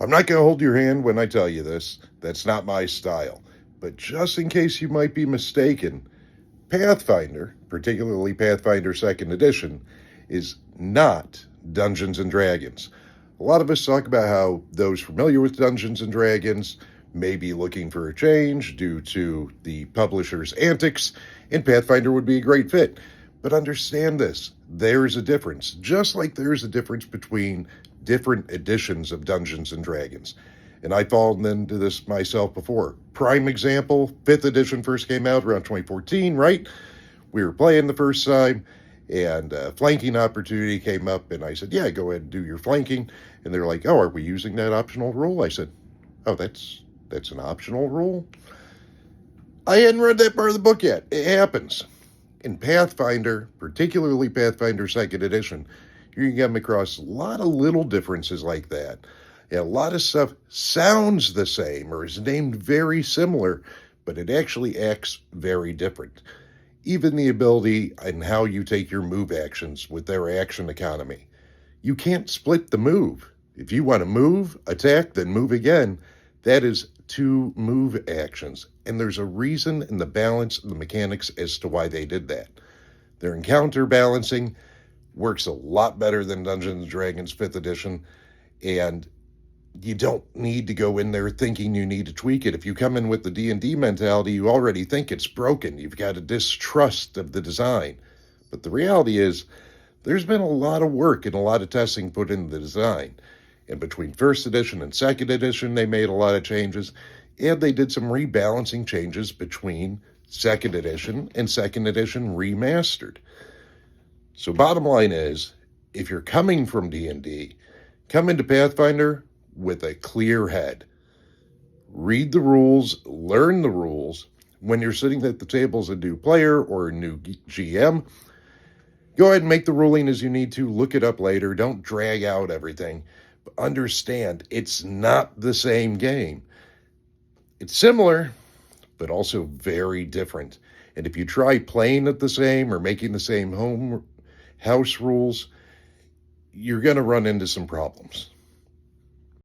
I'm not going to hold your hand when I tell you this. That's not my style. But just in case you might be mistaken, Pathfinder, particularly Pathfinder 2nd Edition, is not Dungeons and Dragons. A lot of us talk about how those familiar with Dungeons and Dragons may be looking for a change due to the publisher's antics, and Pathfinder would be a great fit. But understand this, there's a difference, just like there's a difference between different editions of Dungeons and Dragons. And I've fallen into this myself before. Prime example, 5th edition first came out around 2014, right? We were playing the first time, and a flanking opportunity came up, and I said, yeah, go ahead and do your flanking. And they're like, oh, are we using that optional rule? I said, oh, that's an optional rule? I hadn't read that part of the book yet. It happens. In Pathfinder, particularly Pathfinder 2nd Edition, you're going to come across a lot of little differences like that. And a lot of stuff sounds the same or is named very similar, but it actually acts very different. Even the ability and how you take your move actions with their action economy. You can't split the move. If you want to move, attack, then move again, that is 2 move actions. And there's a reason in the balance and the mechanics as to why they did that. Their encounter balancing works a lot better than Dungeons & Dragons 5th edition, and you don't need to go in there thinking you need to tweak it. If you come in with the D&D mentality, you already think it's broken. You've got a distrust of the design. But the reality is, there's been a lot of work and a lot of testing put into the design. And between 1st edition and 2nd edition, they made a lot of changes. And they did some rebalancing changes between 2nd edition and 2nd edition remastered. So bottom line is, if you're coming from D&D, come into Pathfinder with a clear head. Read the rules, learn the rules. When you're sitting at the table as a new player or a new GM, go ahead and make the ruling as you need to. Look it up later. Don't drag out everything. But understand, it's not the same game. It's similar, but also very different. And if you try playing it the same or making the same house rules, you're going to run into some problems.